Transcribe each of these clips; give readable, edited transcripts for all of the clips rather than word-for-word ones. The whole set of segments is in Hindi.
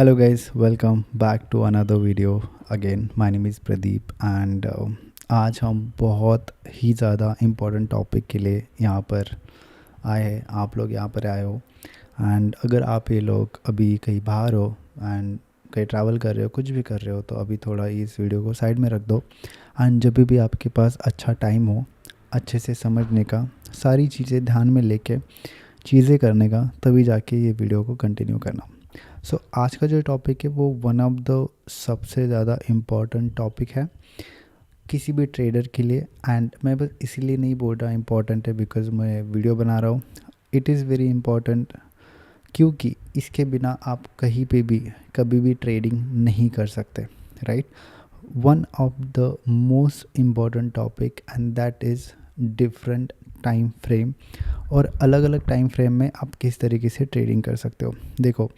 Hello guys, welcome back to another video. Again, my name is Pradeep and आज हम बहुत ही ज़्यादा इम्पोर्टेंट टॉपिक के लिए यहाँ पर आए हैं। आप लोग यहाँ पर आए हो एंड अगर आप ये लोग अभी कहीं बाहर हो एंड कहीं ट्रैवल कर रहे हो, कुछ भी कर रहे हो, तो अभी थोड़ा इस वीडियो को साइड में रख दो एंड जब भी आपके पास अच्छा टाइम हो अच्छे से समझने का, सारी चीज़ें ध्यान में लेके चीज़ें करने का, तभी जाके ये वीडियो को कंटिन्यू करना। आज का जो टॉपिक है वो वन ऑफ द सबसे ज़्यादा इम्पॉर्टेंट टॉपिक है किसी भी ट्रेडर के लिए। एंड मैं बस इसीलिए नहीं बोल रहा इम्पॉर्टेंट है बिकॉज मैं वीडियो बना रहा हूँ। इट इज़ वेरी इम्पॉर्टेंट क्योंकि इसके बिना आप कहीं पे भी कभी भी ट्रेडिंग नहीं कर सकते, right. One of the most important topic and that is different time frame, और अलग अलग टाइम फ्रेम में आप किस तरीके से ट्रेडिंग कर सकते हो। देखो,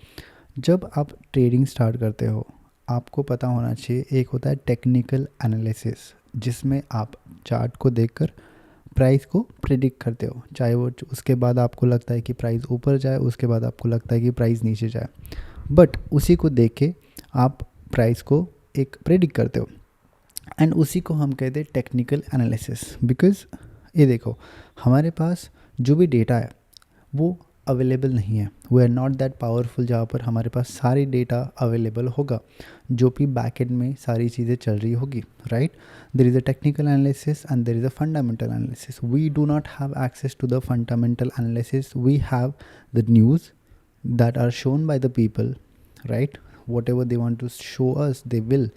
जब आप ट्रेडिंग स्टार्ट करते हो आपको पता होना चाहिए, एक होता है टेक्निकल एनालिसिस जिसमें आप चार्ट को देखकर प्राइस को प्रिडिक्ट करते हो, चाहे वो उसके बाद आपको लगता है कि प्राइस ऊपर जाए, उसके बाद आपको लगता है कि प्राइस नीचे जाए, बट उसी को देख के आप प्राइस को एक प्रिडिक्ट करते हो एंड उसी को हम कहते हैं टेक्निकल एनालिसिस। बिकॉज ये देखो, हमारे पास जो भी डेटा है वो अवेलेबल नहीं है, we are not that powerful जहाँ पर हमारे पास सारी डेटा अवेलेबल होगा, जो कि बैक एंड में सारी चीज़ें चल रही होगी, right. There is a technical analysis and there is a fundamental analysis. We do not have access to the fundamental analysis, we have the news that are shown by the people, right? Whatever they want to show us, they will,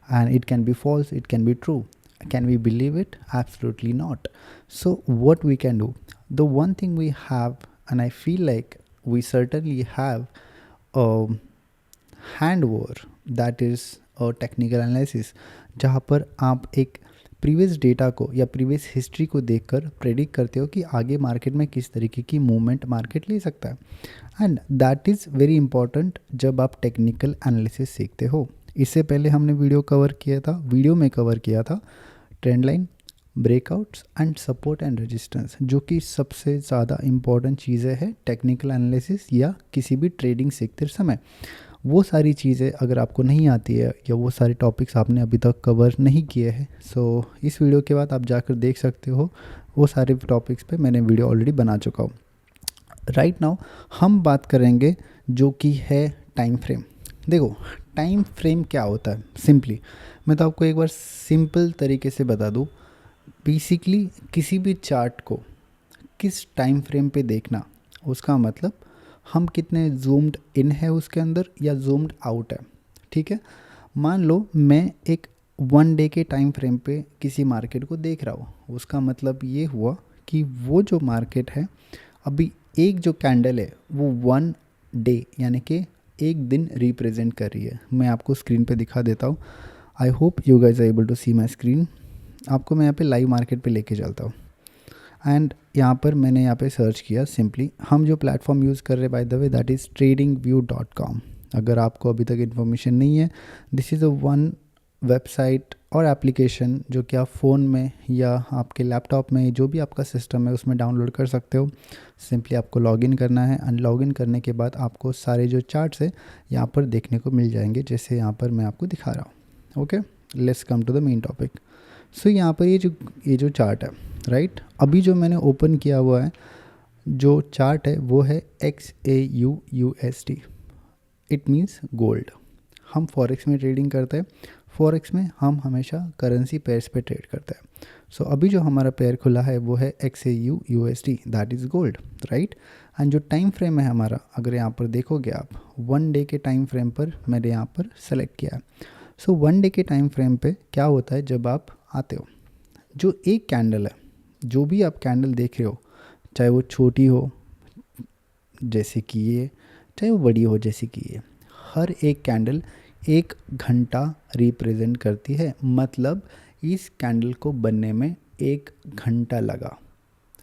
and it can be false, it can be true. Can we believe it? Absolutely not. So what we can do, the one thing we have, and I feel like we certainly have a hand over, that is a technical analysis, जहाँ पर आप एक प्रीवियस डेटा को या प्रीवियस हिस्ट्री को देखकर प्रेडिक्ट करते हो कि आगे मार्केट में किस तरीके की मूवमेंट मार्केट ले सकता है। And that is very important जब आप टेक्निकल एनालिसिस सीखते हो। इससे पहले हमने वीडियो में कवर किया था trend line, breakouts and support and resistance, जो कि सबसे ज़्यादा इम्पॉर्टेंट चीज़ें हैं टेक्निकल एनालिसिस या किसी भी ट्रेडिंग सीखते समय। वो सारी चीज़ें अगर आपको नहीं आती है या वो सारे टॉपिक्स आपने अभी तक कवर नहीं किए हैं, सो इस वीडियो के बाद आप जाकर देख सकते हो, वो सारे टॉपिक्स पे मैंने वीडियो ऑलरेडी बना चुका हूँ। राइट नाउ हम बात करेंगे जो कि है टाइम फ्रेम। देखो, टाइम फ्रेम क्या होता है, सिंपली मैं तो आपको एक बार सिंपल तरीके से बता दूँ। बेसिकली किसी भी चार्ट को किस टाइम फ्रेम पे देखना, उसका मतलब हम कितने जूम्ड इन है उसके अंदर या जूम्ड आउट है, ठीक है। मान लो मैं एक 1 डे के टाइम फ्रेम पे किसी मार्केट को देख रहा हूँ, उसका मतलब ये हुआ कि वो जो मार्केट है अभी एक जो कैंडल है वो 1 डे यानी कि एक दिन रिप्रेजेंट कर रही है। मैं आपको स्क्रीन पे दिखा देता हूँ। I hope you guys are able to see my screen. आपको मैं यहाँ पे लाइव मार्केट पे लेके चलता हूँ एंड यहाँ पर मैंने यहाँ पे सर्च किया। सिंपली हम जो प्लेटफॉर्म यूज़ कर रहे हैं by the way that is tradingview.com। अगर आपको अभी तक इन्फॉर्मेशन नहीं है, this is a one website और एप्लीकेशन जो कि आप फ़ोन में या आपके लैपटॉप में जो भी आपका सिस्टम है उसमें डाउनलोड कर सकते हो। सिंपली आपको लॉगिन करना है एंड लॉगिन करने के बाद आपको सारे जो चार्ट्स है यहाँ पर देखने को मिल जाएंगे, जैसे यहाँ पर मैं आपको दिखा रहा हूँ। Okay, let's come to the main topic. So यहाँ पर ये जो चार्ट है, राइट, अभी जो मैंने ओपन किया हुआ है जो चार्ट है वो है XAUUSD। It means gold. हम फॉरेक्स में ट्रेडिंग करते हैं, फॉरेक्स में हम हमेशा करेंसी पेयर्स पे ट्रेड करते हैं। सो अभी जो हमारा पेयर खुला है वो है XAUUSD, that is gold, right. And जो टाइम फ्रेम है हमारा, अगर यहाँ पर देखोगे आप 1 डे के टाइम फ्रेम पर मैंने यहाँ पर सेलेक्ट किया है। सो 1 डे के टाइम फ्रेम पे क्या होता है, जब आप आते हो जो एक कैंडल है, जो भी आप कैंडल देख रहे हो, चाहे वो छोटी हो जैसे कि ये, चाहे वो बड़ी हो जैसे कि ये, हर एक कैंडल 1 घंटा रिप्रेजेंट करती है। मतलब इस कैंडल को बनने में 1 घंटा लगा,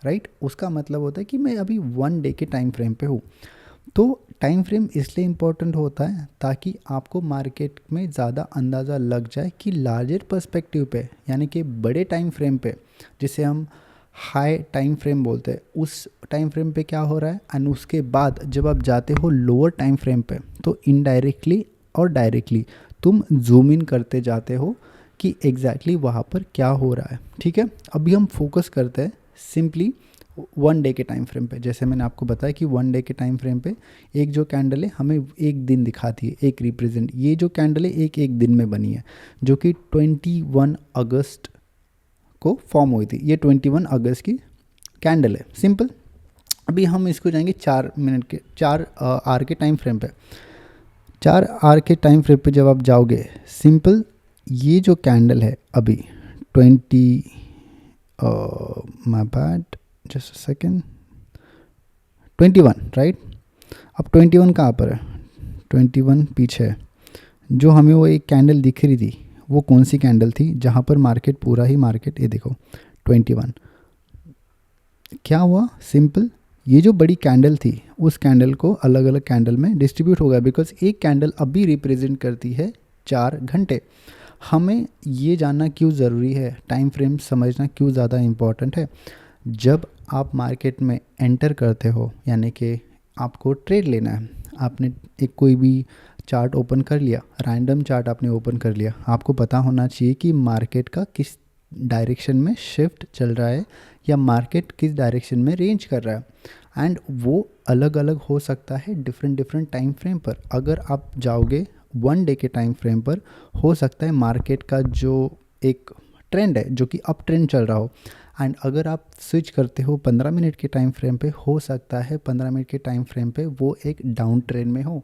राइट। उसका मतलब होता है कि मैं अभी 1 डे के टाइम फ्रेम पे हूँ। तो टाइम फ्रेम इसलिए इम्पोर्टेंट होता है ताकि आपको मार्केट में ज़्यादा अंदाज़ा लग जाए कि लार्जर पर्सपेक्टिव पे, यानी कि बड़े टाइम फ्रेम पे, जिसे हम हाई टाइम फ्रेम बोलते हैं, उस टाइम फ्रेम पे क्या हो रहा है। एंड उसके बाद जब आप जाते हो लोअर टाइम फ्रेम पे, तो इनडायरेक्टली और डायरेक्टली तुम जूम इन करते जाते हो कि एग्जैक्टली वहाँ पर क्या हो रहा है। ठीक है, अभी हम फोकस करते हैं सिंपली 1 डे के टाइम फ्रेम पे। जैसे मैंने आपको बताया कि 1 डे के टाइम फ्रेम पे एक जो कैंडल है हमें एक दिन दिखाती है, एक रिप्रेजेंट। ये जो कैंडल है एक एक दिन में बनी है, जो कि 21 अगस्त को फॉर्म हुई थी। ये 21 अगस्त की कैंडल है, सिंपल। अभी हम इसको जाएंगे 4 मिनट के 4 आर के टाइम फ्रेम पे। 4 आर के टाइम फ्रेम पे जब आप जाओगे, सिंपल, ये जो कैंडल है अभी 20 my bad, just second, 21 right. अब 21 कहाँ पर है? 21 पीछे है। जो हमें वो एक कैंडल दिख रही थी वो कौन सी कैंडल थी जहाँ पर मार्केट, पूरा ही मार्केट, ये देखो 21, क्या हुआ? सिंपल, ये जो बड़ी कैंडल थी उस कैंडल को अलग अलग कैंडल में डिस्ट्रीब्यूट हो गया, बिकॉज एक कैंडल अभी रिप्रेजेंट करती है 4 घंटे। हमें ये जानना क्यों ज़रूरी है, टाइम फ्रेम समझना क्यों ज़्यादा इम्पॉर्टेंट है? जब आप मार्केट में एंटर करते हो, यानी कि आपको ट्रेड लेना है, आपने एक कोई भी चार्ट ओपन कर लिया, रैंडम चार्ट आपने ओपन कर लिया, आपको पता होना चाहिए कि मार्केट का किस डायरेक्शन में शिफ्ट चल रहा है या मार्केट किस डायरेक्शन में रेंज कर रहा है। एंड वो अलग अलग हो सकता है डिफरेंट डिफरेंट टाइम फ्रेम पर। अगर आप जाओगे 1 डे के टाइम फ्रेम पर, हो सकता है मार्केट का जो एक ट्रेंड है जो कि अप ट्रेंड चल रहा हो, एंड अगर आप स्विच करते हो 15 मिनट के टाइम फ्रेम पे, हो सकता है 15 मिनट के टाइम फ्रेम पे वो एक डाउन ट्रेंड में हो,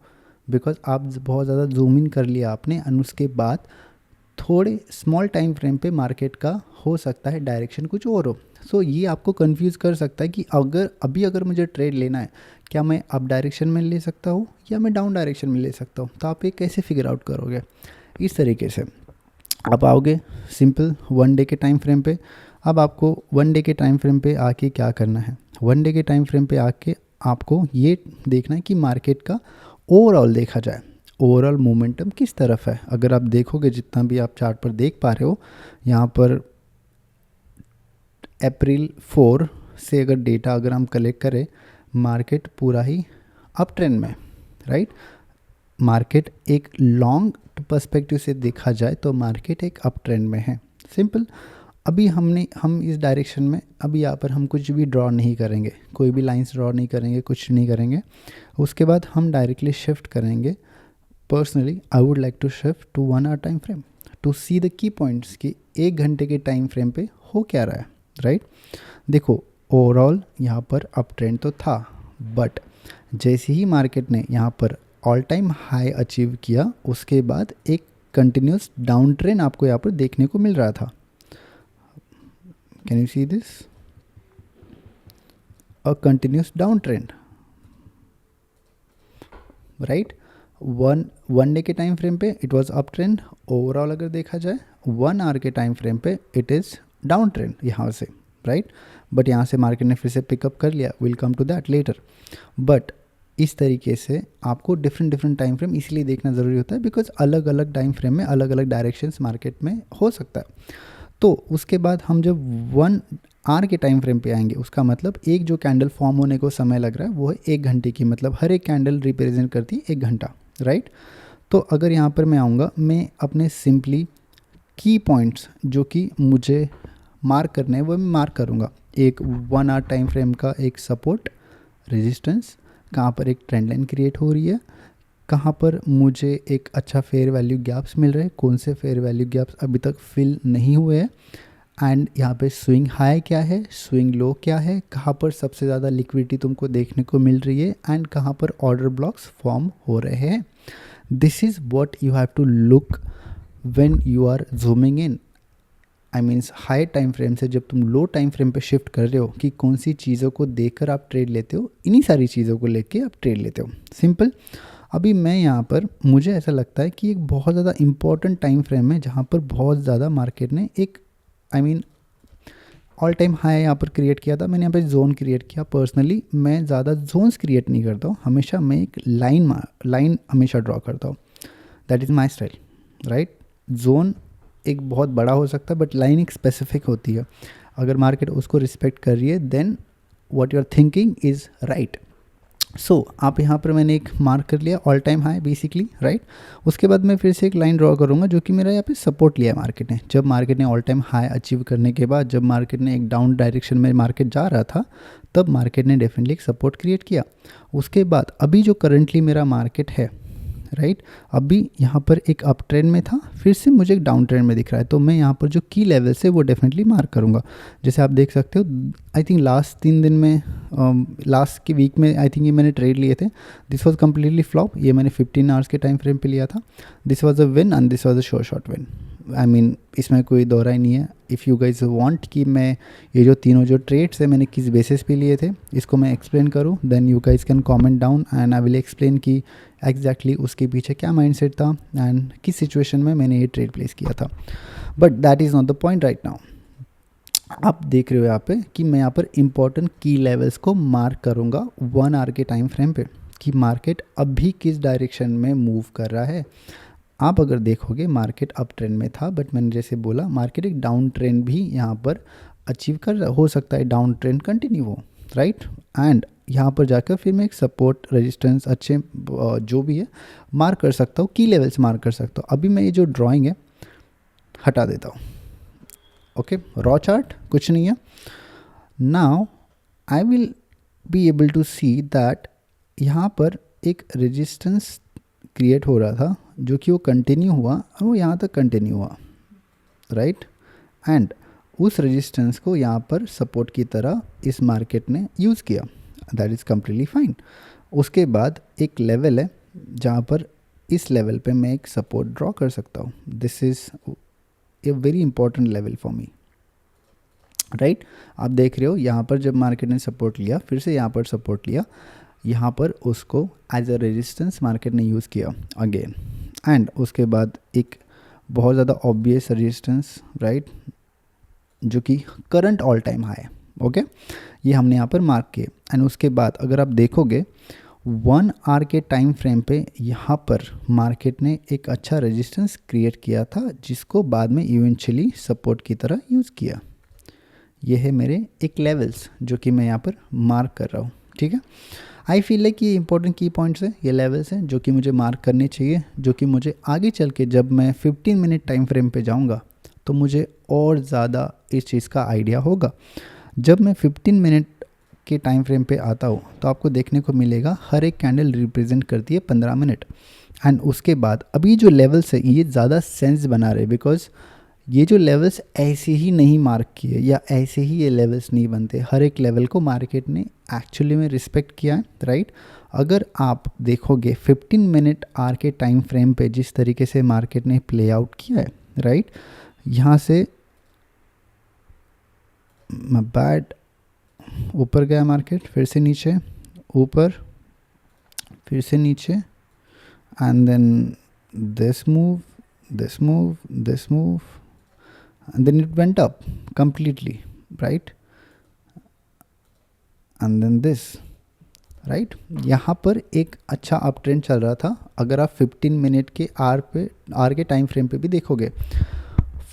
बिकॉज आप बहुत ज़्यादा जूम इन कर लिया आपने, एंड उसके बाद थोड़े स्मॉल टाइम फ्रेम पे मार्केट का हो सकता है डायरेक्शन कुछ और हो। सो ये आपको कंफ्यूज कर सकता है कि अगर मुझे ट्रेड लेना है, क्या मैं अप डायरेक्शन में ले सकता हूँ या मैं डाउन डायरेक्शन में ले सकता हूँ। तो आप ये कैसे फिगर आउट करोगे? इस तरीके से आप आओगे सिंपल 1 डे के टाइम फ्रेम पे। अब आपको 1 डे के टाइम फ्रेम पे आके क्या करना है? 1 डे के टाइम फ्रेम पे आके आपको ये देखना है कि मार्केट का ओवरऑल देखा जाए, ओवरऑल मोमेंटम किस तरफ है। अगर आप देखोगे, जितना भी आप चार्ट पर देख पा रहे हो, यहाँ पर अप्रैल 4 से अगर डेटा अगर हम कलेक्ट करें, मार्केट पूरा ही अप ट्रेंड में, राइट। मार्केट एक लॉन्ग पर्सपेक्टिव से देखा जाए तो मार्केट एक अप ट्रेंड में है, सिंपल। अभी हम इस डायरेक्शन में, अभी यहाँ पर हम कुछ भी ड्रॉ नहीं करेंगे, कोई भी लाइंस ड्रॉ नहीं करेंगे, कुछ नहीं करेंगे। उसके बाद हम डायरेक्टली शिफ्ट करेंगे। Personally I would like to shift to 1 hour time frame to see the key points कि 1 घंटे के टाइम फ्रेम पे हो क्या रहा है, राइट। देखो, ओवरऑल यहाँ पर अप ट्रेंड तो था, बट जैसे ही मार्केट ने यहाँ पर ऑल टाइम हाई अचीव किया, उसके बाद एक कंटिन्यूस डाउन ट्रेंड आपको यहाँ पर देखने को मिल रहा था। Can you see this? A continuous down trend, right. One day के टाइम फ्रेम पे it was up trend. Overall अगर देखा जाए 1 आवर के टाइम फ्रेम पे इट इज़ डाउन ट्रेंड यहाँ से, राइट। बट यहाँ से मार्केट ने फिर से पिकअप कर लिया, will come to that later. But इस तरीके से आपको डिफरेंट डिफरेंट टाइम फ्रेम इसलिए देखना ज़रूरी होता है, बिकॉज अलग अलग टाइम फ्रेम में अलग अलग डायरेक्शंस मार्केट में हो सकता है। तो उसके बाद हम जब 1 आवर के टाइम फ्रेम पे आएंगे, उसका मतलब एक जो कैंडल फॉर्म होने को समय लग रहा है वो है 1 घंटे की, मतलब हर एक कैंडल रिप्रेजेंट करती है 1 घंटा, राइट। तो अगर यहाँ पर मैं आऊँगा, मैं अपने सिंपली की पॉइंट्स जो कि मुझे मार्क करने हैं वो मैं मार्क करूँगा। एक 1 आवर टाइम फ्रेम का एक सपोर्ट, रेजिस्टेंस, कहाँ पर एक ट्रेंड लाइन क्रिएट हो रही है, कहाँ पर मुझे एक अच्छा फेयर वैल्यू गैप्स मिल रहे हैं, कौन से फेयर वैल्यू गैप्स अभी तक फिल नहीं हुए हैं, एंड यहाँ पे स्विंग हाई क्या है, स्विंग लो क्या है, कहाँ पर सबसे ज़्यादा लिक्विडिटी तुमको देखने को मिल रही है, एंड कहाँ पर ऑर्डर ब्लॉक्स फॉर्म हो रहे हैं। This is what you have to look when you are zooming in. I means high time frame से जब तुम लो टाइम फ्रेम पे शिफ्ट कर रहे हो कि कौन सी चीज़ों को देखकर आप ट्रेड लेते हो, इन्हीं सारी चीज़ों को लेके आप ट्रेड लेते हो, सिंपल। अभी मैं यहाँ पर, मुझे ऐसा लगता है कि एक बहुत ज़्यादा इंपॉर्टेंट टाइम फ्रेम है जहाँ पर बहुत ज़्यादा मार्केट ने एक ऑल टाइम हाई यहाँ पर क्रिएट किया था। मैंने यहाँ पे जोन क्रिएट किया। पर्सनली मैं ज़्यादा जोन्स क्रिएट नहीं करता हूँ, हमेशा मैं एक लाइन हमेशा ड्रॉ करता हूँ। That is my style, right. Zone एक बहुत बड़ा हो सकता है, बट लाइन एक स्पेसिफिक होती है। अगर मार्केट उसको रिस्पेक्ट कर रही है, then what you are thinking is right. आप यहाँ पर मैंने एक मार्क कर लिया all time high basically, right. उसके बाद मैं फिर से एक लाइन ड्रॉ करूँगा जो कि मेरा यहाँ पे सपोर्ट लिया है मार्केट ने। जब मार्केट ने ऑल टाइम हाई अचीव करने के बाद, जब मार्केट ने एक डाउन डायरेक्शन में मार्केट जा रहा था, तब मार्केट ने डेफिनेटली एक सपोर्ट क्रिएट किया। उसके बाद अभी जो करंटली मेरा मार्केट है, राइट, अभी यहाँ पर एक अप ट्रेंड में था, फिर से मुझे एक डाउन ट्रेंड में दिख रहा है, तो मैं यहाँ पर जो की लेवल्स है वो डेफिनेटली मार्क करूँगा। जैसे आप देख सकते हो, आई थिंक लास्ट 3 दिन में, लास्ट के वीक में आई थिंक ये मैंने ट्रेड लिए थे। दिस वाज कम्प्लीटली फ्लॉप, ये मैंने 15 आवर्स के टाइम फ्रेम पे लिया था। This was a win and this was a short win. I mean इसमें कोई दोहरा ही नहीं है। इफ़ यू गाइज वांट कि मैं ये जो तीनों जो ट्रेड्स है मैंने किस बेसिस पे लिए थे इसको मैं एक्सप्लेन करूँ, then you guys can comment down and I will explain कि एग्जैक्टली उसके पीछे क्या माइंडसेट था एंड किस सिचुएशन में मैंने ये ट्रेड प्लेस किया था। But that is not the point right now. आप देख रहे हो यहाँ पे कि मैं यहाँ पर इंपॉर्टेंट की लेवल्स को मार्क करूँगा 1 आवर के टाइम फ्रेम पे, कि मार्केट अभी किस डायरेक्शन में मूव कर रहा है। आप अगर देखोगे मार्केट अप ट्रेंड में था, बट मैंने जैसे बोला मार्केट एक डाउन ट्रेंड भी यहाँ पर अचीव कर हो सकता है, डाउन ट्रेंड कंटिन्यू हो, राइट। एंड यहाँ पर जाकर फिर मैं एक सपोर्ट रेजिस्टेंस अच्छे जो भी है मार्क कर सकता हूँ, की लेवल्स मार्क कर सकता हूँ। अभी मैं ये जो ड्राइंग है हटा देता हूँ, ओके, रॉ चार्ट कुछ नहीं है। Now I will be able to see that यहाँ पर एक रेजिस्टेंस क्रिएट हो रहा था जो कि वो कंटिन्यू हुआ और वो यहाँ तक कंटिन्यू हुआ, राइट। एंड उस रेजिस्टेंस को यहाँ पर सपोर्ट की तरह इस मार्केट ने यूज़ किया, दैट इज़ कम्प्लीटली फाइन। उसके बाद एक लेवल है जहाँ पर इस लेवल पे मैं एक सपोर्ट ड्रॉ कर सकता हूँ। This is a very important level for me, right. आप देख रहे हो यहाँ पर जब मार्केट ने सपोर्ट लिया, फिर से यहाँ पर सपोर्ट लिया, यहाँ पर उसको एज अ रेजिस्टेंस मार्केट ने यूज़ किया अगेन। एंड उसके बाद एक बहुत ज़्यादा ऑब्वियस रेजिस्टेंस, राइट, जो कि करंट ऑल टाइम हाई है, ओके, ये हमने यहाँ पर मार्क किए। एंड उसके बाद अगर आप देखोगे 1 आवर के टाइम फ्रेम पे यहाँ पर मार्केट ने एक अच्छा रेजिस्टेंस क्रिएट किया था, जिसको बाद में इवेंचुअली सपोर्ट की तरह यूज़ किया। ये है मेरे एक लेवल्स जो कि मैं यहाँ पर मार्क कर रहा हूँ, ठीक है। आई फील लाइक ये इंपॉर्टेंट की पॉइंट्स है, ये लेवल्स हैं जो कि मुझे मार्क करने चाहिए, जो कि मुझे आगे चल के जब मैं 15 मिनट टाइम फ्रेम पे जाऊँगा तो मुझे और ज़्यादा इस चीज़ का आइडिया होगा। जब मैं 15 मिनट के टाइम फ्रेम पे आता हूँ तो आपको देखने को मिलेगा हर एक कैंडल रिप्रेजेंट करती है 15 मिनट। एंड उसके बाद अभी जो लेवल्स है ये ज़्यादा सेंस बना रहे, बिकॉज ये जो लेवल्स ऐसे ही नहीं मार्क किए या ऐसे ही ये लेवल्स नहीं बनते, हर एक लेवल को मार्केट ने एक्चुअली में रिस्पेक्ट किया है, राइट। अगर आप देखोगे 15 मिनट आर के टाइम फ्रेम पे जिस तरीके से मार्केट ने प्ले आउट किया है, राइट, यहाँ से बैड ऊपर गया मार्केट, फिर से नीचे, ऊपर, फिर से नीचे, and then this move, this move, this move, and then it went up completely, right, and then this, right। यहाँ पर एक अच्छा अप ट्रेंड चल रहा था। अगर आप 15 मिनट के आर के टाइम फ्रेम पे भी देखोगे,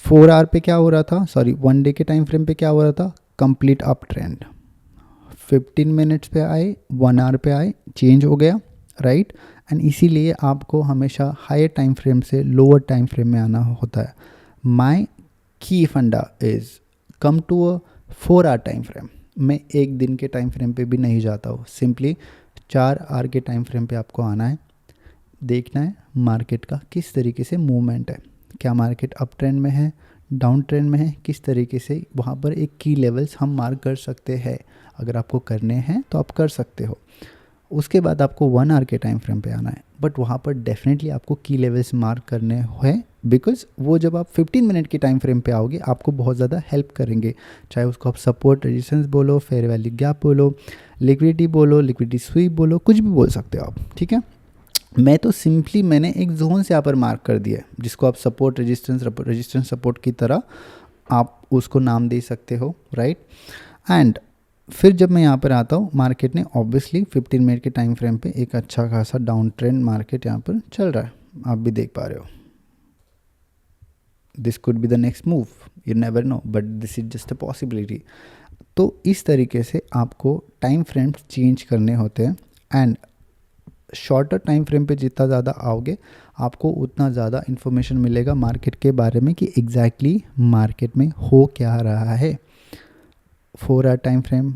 4 आवर पे क्या हो रहा था, सॉरी 1 डे के टाइम फ्रेम पे क्या हो रहा था, कंप्लीट अप ट्रेंड। 15 मिनट्स पे आए, 1 आवर पे आए, चेंज हो गया, राइट। एंड इसीलिए आपको हमेशा हायर टाइम फ्रेम से लोअर टाइम फ्रेम में आना होता है। My key funda is come to a 4 hour time frame. मैं एक दिन के टाइम फ्रेम पे भी नहीं जाता हूँ, सिंपली 4 आवर के टाइम फ्रेम पे आपको आना है, देखना है मार्केट का किस तरीके से मूवमेंट है, क्या मार्केट अप ट्रेंड में है, डाउन ट्रेंड में है, किस तरीके से वहाँ पर एक की लेवल्स हम मार्क कर सकते हैं। अगर आपको करने हैं तो आप कर सकते हो। उसके बाद आपको 1 आवर के टाइम फ्रेम पे आना है, बट वहाँ पर डेफिनेटली आपको की लेवल्स मार्क करने हैं, बिकॉज वो जब आप 15 मिनट के टाइम फ्रेम पे आओगे आपको बहुत ज़्यादा हेल्प करेंगे। चाहे उसको आप सपोर्ट रेजिस्टेंस बोलो, फेयर वैल्यू गैप बोलो, लिक्विडिटी बोलो, लिक्विडिटी स्वीप बोलो, कुछ भी बोल सकते हो आप, ठीक है। मैं तो सिंपली मैंने एक जोन से यहाँ पर मार्क कर दिया है, जिसको आप सपोर्ट रेजिस्टेंस सपोर्ट की तरह आप उसको नाम दे सकते हो, राइट। एंड फिर जब मैं यहाँ पर आता हूँ, मार्केट ने ऑब्वियसली 15 मिनट के टाइम फ्रेम पे एक अच्छा खासा डाउन ट्रेंड मार्केट यहाँ पर चल रहा है, आप भी देख पा रहे हो। This could be the next move, you never know, but this is just a possibility. तो इस तरीके से आपको टाइम फ्रेम्स चेंज करने होते हैं एंड शॉर्टर टाइम फ्रेम पे जितना ज़्यादा आओगे आपको उतना ज़्यादा इन्फॉर्मेशन मिलेगा मार्केट के बारे में कि एग्जैक्टली मार्केट में हो क्या रहा है. 4 hour time frame,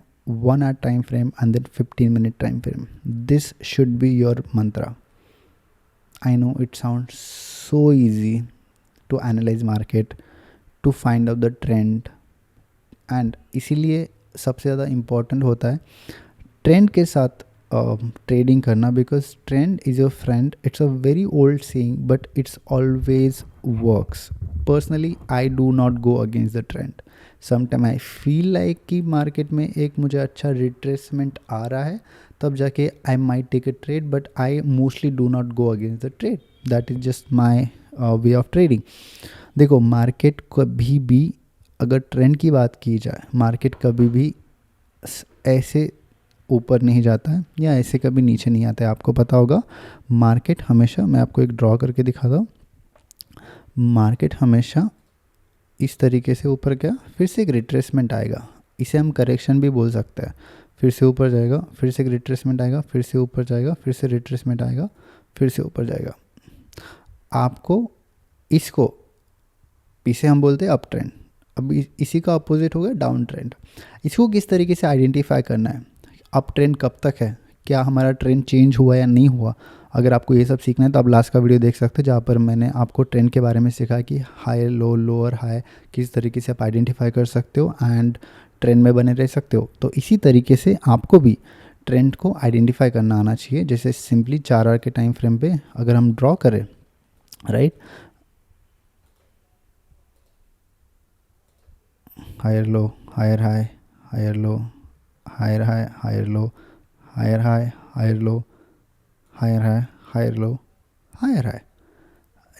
1 hour time frame, and then 15-minute time frame. This should be your mantra. I know it sounds so easy to analyze market, to find out the trend, and इसीलिए सबसे ज़्यादा इम्पॉर्टेंट होता है ट्रेंड के साथ ट्रेडिंग करना, because trend is your friend. It's a very old saying but it's always works. Personally I do not go against the trend. Sometime I feel like कि मार्केट में एक मुझे अच्छा रिट्रेसमेंट आ रहा है, तब जाके I might take a trade, but I mostly do not go against the trade. That is just my way of trading. देखो मार्केट कभी भी, अगर ट्रेंड की बात की जाए, मार्केट कभी भी ऐसे ऊपर नहीं जाता है या ऐसे कभी नीचे नहीं आता है. आपको पता होगा मार्केट हमेशा, मैं आपको एक ड्रॉ करके दिखाता हूँ, मार्केट हमेशा इस तरीके से ऊपर गया, फिर से एक रिट्रेसमेंट आएगा. इसे हम करेक्शन भी बोल सकते हैं. फिर से ऊपर जाएगा, फिर से एक रिट्रेसमेंट आएगा, फिर से ऊपर जाएगा, फिर से रिट्रेसमेंट आएगा, फिर से ऊपर जाएगा. आपको इसको, इसे हम बोलते हैं अप ट्रेंड. अब इसी का अपोजिट हो गया डाउन ट्रेंड. इसको किस तरीके से आइडेंटिफाई करना है, अप ट्रेंड कब तक है, क्या हमारा ट्रेंड चेंज हुआ या नहीं हुआ. अगर आपको ये सब सीखना है तो आप लास्ट का वीडियो देख सकते हैं, जहाँ पर मैंने आपको ट्रेंड के बारे में सिखाया कि हाई लो, लोअर हाई किस तरीके से आप आइडेंटिफाई कर सकते हो एंड ट्रेंड में बने रह सकते हो. तो इसी तरीके से आपको भी ट्रेंड को आइडेंटिफाई करना आना चाहिए. जैसे सिंपली 4 आवर के टाइम फ्रेम पे अगर हम ड्रॉ करें, right, higher low, higher high, higher low, higher high, higher low, higher high, higher low, higher high, higher low, higher high.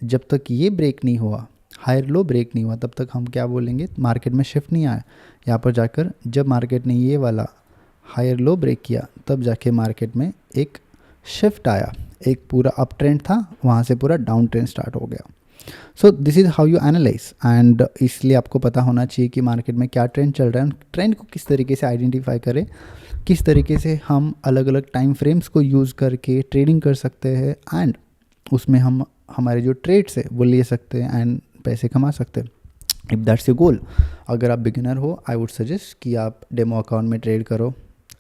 जब तक ये ब्रेक नहीं हुआ, हायर लो ब्रेक नहीं हुआ, तब तक हम क्या बोलेंगे, मार्केट में शिफ्ट नहीं आया. यहाँ पर जाकर जब मार्केट ने ये वाला हायर लो ब्रेक किया, तब जाके मार्केट में एक शिफ्ट आया. एक पूरा अप ट्रेंड था, वहाँ से पूरा डाउन ट्रेंड स्टार्ट हो गया. So this is how you analyse. And इसलिए आपको पता होना चाहिए कि मार्केट में क्या ट्रेंड चल रहा है, ट्रेंड को किस तरीके से आइडेंटिफाई करें, किस तरीके से हम अलग अलग टाइम फ्रेम्स को यूज़ करके ट्रेडिंग कर सकते हैं, एंड उसमें हम हमारे जो ट्रेड्स है वो ले सकते हैं एंड पैसे कमा सकते हैं. If that's your goal. अगर आप बिगिनर हो, आई वुड सजेस्ट कि आप डेमो अकाउंट में ट्रेड करो,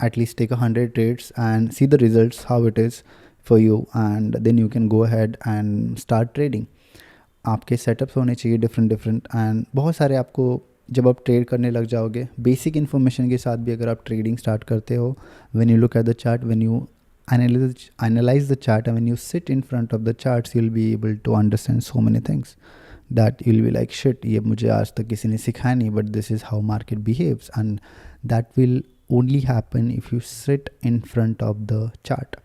at least take 100 trades and see the results how it is for you, and then you can go ahead and start trading. आपके सेटअप्स होने चाहिए डिफरेंट एंड बहुत सारे. आपको जब आप ट्रेड करने लग जाओगे, बेसिक इन्फॉर्मेशन के साथ भी अगर आप ट्रेडिंग स्टार्ट करते हो, when you look at the chart, when you analyze the chart, and when you sit in front of the charts, you'll be able to understand so many things that you'll be like, shit, ये मुझे आज तक किसी ने सिखाया नहीं, but this is how market behaves. And that will only happen if you sit in front of the chart.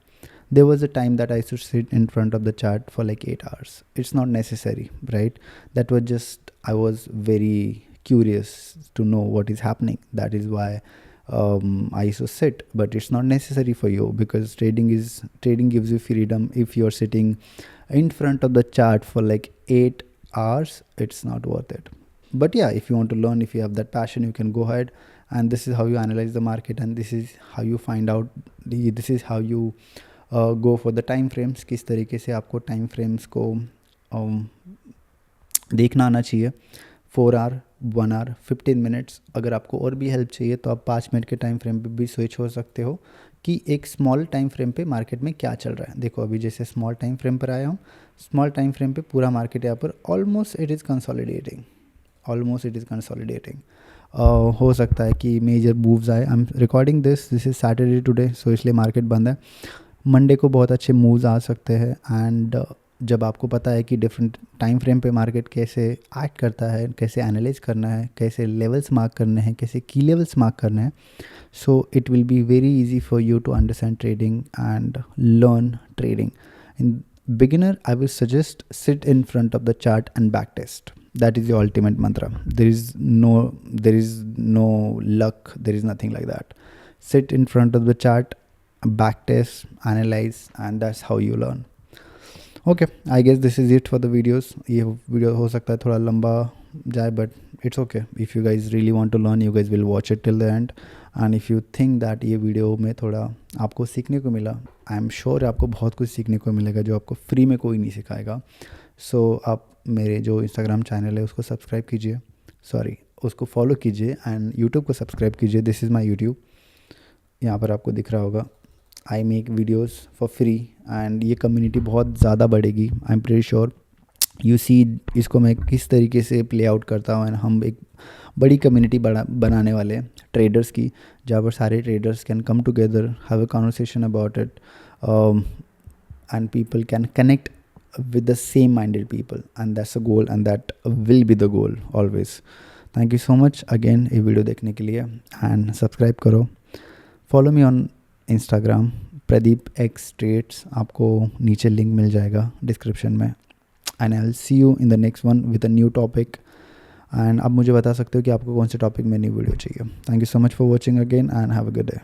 There was a time that I used to sit in front of the chart for like 8 hours. It's not necessary, right? That was just, I was very curious to know what is happening. That is why I used to sit, but it's not necessary for you, because trading gives you freedom. If you're sitting in front of the chart for like 8 hours, it's not worth it. But yeah, if you want to learn, if you have that passion, you can go ahead, and this is how you analyze the market, and this is how you find out this is how you go for the time frames. किस तरीके से आपको time frames को देखना आना चाहिए. 4 आवर, 1 आवर, 15 मिनट्स. अगर आपको और भी हेल्प चाहिए तो आप 5 मिनट के टाइम फ्रेम पे भी स्विच हो सकते हो कि एक स्मॉल टाइम फ्रेम पे मार्केट में क्या चल रहा है. देखो अभी जैसे स्मॉल टाइम फ्रेम पर आया हूँ, स्मॉल टाइम फ्रेम पे पूरा मार्केट यहाँ पर ऑलमोस्ट इट इज़ कंसोलिडेटिंग. हो सकता है कि मेजर मूव्स आए. I am recording this is Saturday today, so इसलिए मार्केट बंद है. मंडे को बहुत अच्छे मूव्स आ सकते हैं. एंड जब आपको पता है कि डिफरेंट टाइम फ्रेम पे मार्केट कैसे एक्ट करता है, कैसे एनालाइज करना है, कैसे लेवल्स मार्क करने हैं, कैसे की लेवल्स मार्क करने हैं, so it will be very easy for you to understand trading and learn trading. In beginner I will suggest sit in front of the chart and back test. That is the ultimate mantra. There is no luck, there is nothing like that. Sit in front of the chart, back test, analyze, and that's how you learn. Okay, I guess this is it for the videos. ये वीडियो हो सकता है थोड़ा लंबा जाए, but it's okay. If you guys really want to learn, you guys will watch it till the end. And if you think that ये वीडियो में थोड़ा आपको सीखने को मिला, आई एम श्योर आपको बहुत कुछ सीखने को मिलेगा जो आपको फ्री में कोई नहीं सिखाएगा. सो आप मेरे जो इंस्टाग्राम चैनल है उसको सब्सक्राइब कीजिए, सॉरी उसको फॉलो कीजिए, एंड यूट्यूब को सब्सक्राइब कीजिए. दिस इज़ माई यूट्यूब, यहाँ पर आपको दिख रहा होगा. I make videos for free, and ये कम्युनिटी बहुत ज़्यादा बढ़ेगी. I am pretty sure. You see इसको मैं किस तरीके से प्ले आउट करता हूँ, एंड हम एक बड़ी कम्युनिटी बनाने वाले हैं ट्रेडर्स की, जहाँ पर सारे traders can come together, have a conversation about it, and people can connect with the same minded people, and that's a goal, and that will be the goal always. Thank you so much again ये वीडियो देखने के लिए, and सब्सक्राइब करो. Follow me on Instagram Pradeep X trades, आपको नीचे लिंक मिल जाएगा डिस्क्रिप्शन में. And I will see you in the next one with a new topic. एंड आप मुझे बता सकते हो कि आपको कौन से टॉपिक में न्यू वीडियो चाहिए. Thank you so much for watching again, and have a good day.